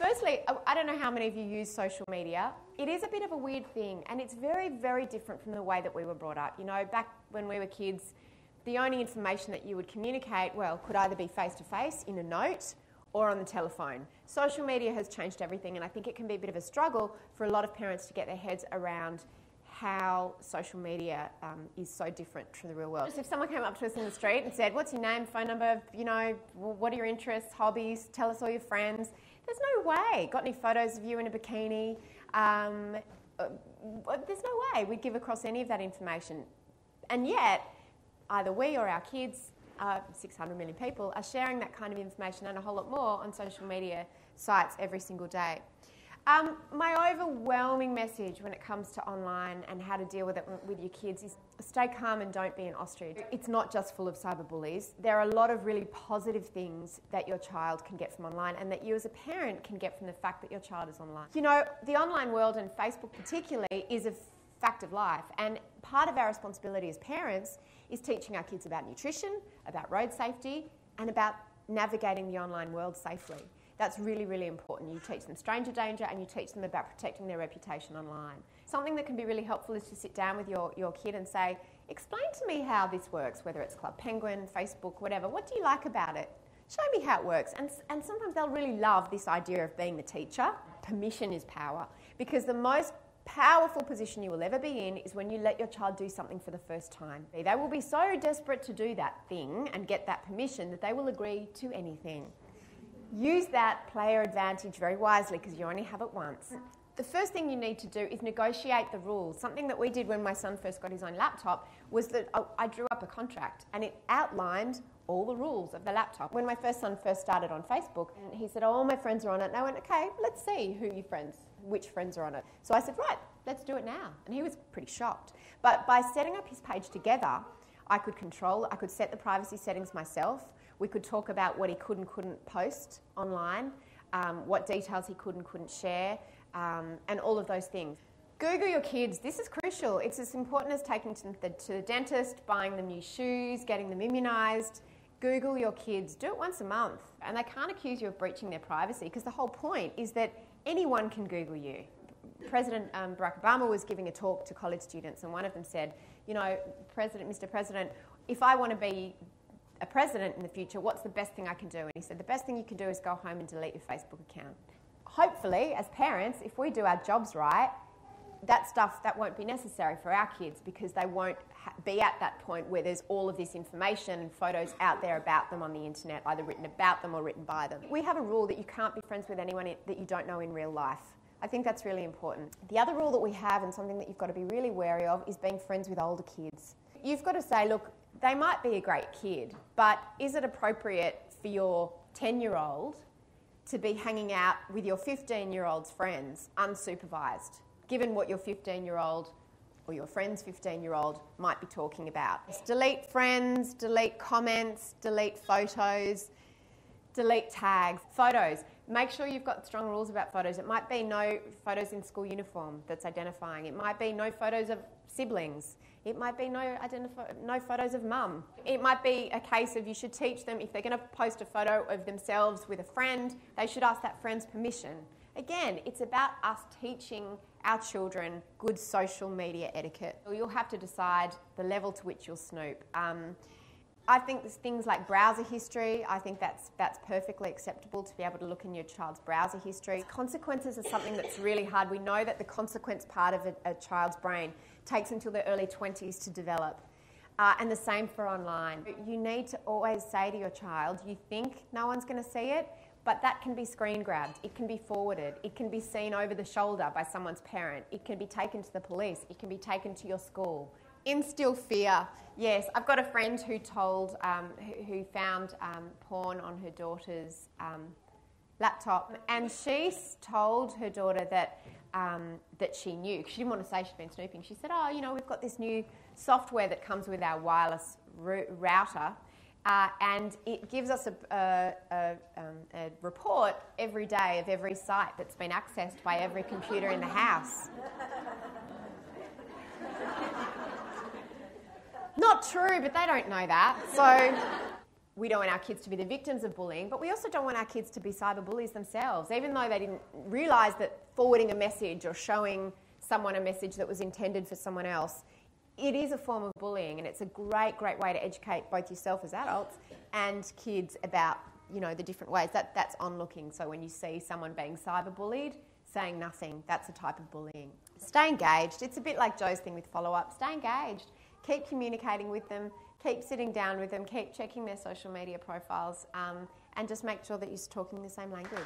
Firstly, I don't know how many of you use social media. It is a bit of a weird thing, and it's very, very different from the way that we were brought up. You know, back when we were kids, the only information that you would communicate, well, could either be face-to-face in a note or on the telephone. Social media has changed everything, and I think it can be a bit of a struggle for a lot of parents to get their heads around how social media is so different from the real world. If someone came up to us in the street and said, what's your name, phone number, you know, what are your interests, hobbies, tell us all your friends, there's no way. Got any photos of you in a bikini? There's no way we'd give across any of that information. And yet, either we or our kids, 600 million people, are sharing that kind of information and a whole lot more on social media sites every single day. My overwhelming message when it comes to online and how to deal with it with your kids is stay calm and don't be an ostrich. It's not just full of cyberbullies. There are a lot of really positive things that your child can get from online and that you as a parent can get from the fact that your child is online. You know, the online world, and Facebook particularly, is a fact of life, and part of our responsibility as parents is teaching our kids about nutrition, about road safety, and about navigating the online world safely. That's really, really important. You teach them stranger danger and you teach them about protecting their reputation online. Something that can be really helpful is to sit down with your kid and say, explain to me how this works, whether it's Club Penguin, Facebook, whatever. What do you like about it? Show me how it works. And sometimes they'll really love this idea of being the teacher. Permission is power, because the most powerful position you will ever be in is when you let your child do something for the first time. They will be so desperate to do that thing and get that permission that they will agree to anything. Use that player advantage very wisely, because you only have it once. The first thing you need to do is negotiate the rules. Something that we did when my son first got his own laptop was that I drew up a contract and it outlined all the rules of the laptop. When my son first started on Facebook, he said, oh, all my friends are on it. And I went, okay, let's see which friends are on it. So I said, right, let's do it now. And he was pretty shocked. But by setting up his page together, I could set the privacy settings myself. We could talk about what he could and couldn't post online, what details he could and couldn't share, and all of those things. Google your kids. This is crucial. It's as important as taking them to the dentist, buying them new shoes, getting them immunised. Google your kids. Do it once a month. And they can't accuse you of breaching their privacy, because the whole point is that anyone can Google you. President Barack Obama was giving a talk to college students, and one of them said, you know, Mr. President, if I want to be a president in the future, what's the best thing I can do? And he said, the best thing you can do is go home and delete your Facebook account. Hopefully, as parents, if we do our jobs right, that won't be necessary for our kids, because they won't be at that point where there's all of this information and photos out there about them on the internet, either written about them or written by them. We have a rule that you can't be friends with anyone that you don't know in real life. I think that's really important. The other rule that we have, and something that you've got to be really wary of, is being friends with older kids. You've got to say, look, they might be a great kid, but is it appropriate for your 10-year-old to be hanging out with your 15-year-old's friends unsupervised, given what your 15-year-old or your friend's 15-year-old might be talking about? Delete friends, delete comments, delete photos, delete tags. Photos. Make sure you've got strong rules about photos. It might be no photos in school uniform that's identifying. It might be no photos of siblings. It might be no photos of mum. It might be a case of you should teach them, if they're going to post a photo of themselves with a friend, they should ask that friend's permission. Again, it's about us teaching our children good social media etiquette. You'll have to decide the level to which you'll snoop. I think there's things like browser history. I think that's perfectly acceptable to be able to look in your child's browser history. Consequences are something that's really hard. We know that the consequence part of a child's brain takes until their early 20s to develop. And the same for online. You need to always say to your child, you think no one's going to see it, but that can be screen grabbed. It can be forwarded. It can be seen over the shoulder by someone's parent. It can be taken to the police. It can be taken to your school. Instill fear. Yes, I've got a friend who who found porn on her daughter's laptop, and she told her daughter that she knew. She didn't want to say she'd been snooping. She said, oh, you know, we've got this new software that comes with our wireless router, and it gives us a report every day of every site that's been accessed by every computer in the house. Not true, but they don't know that. So we don't want our kids to be the victims of bullying, but we also don't want our kids to be cyber bullies themselves, even though they didn't realise that forwarding a message or showing someone a message that was intended for someone else, it is a form of bullying, and it's a great, great way to educate both yourself as adults and kids about, you know, the different ways. That's onlooking. So when you see someone being cyber bullied, saying nothing, that's a type of bullying. Stay engaged. It's a bit like Joe's thing with follow-up. Stay engaged. Keep communicating with them. Keep sitting down with them. Keep checking their social media profiles, and just make sure that you're talking the same language.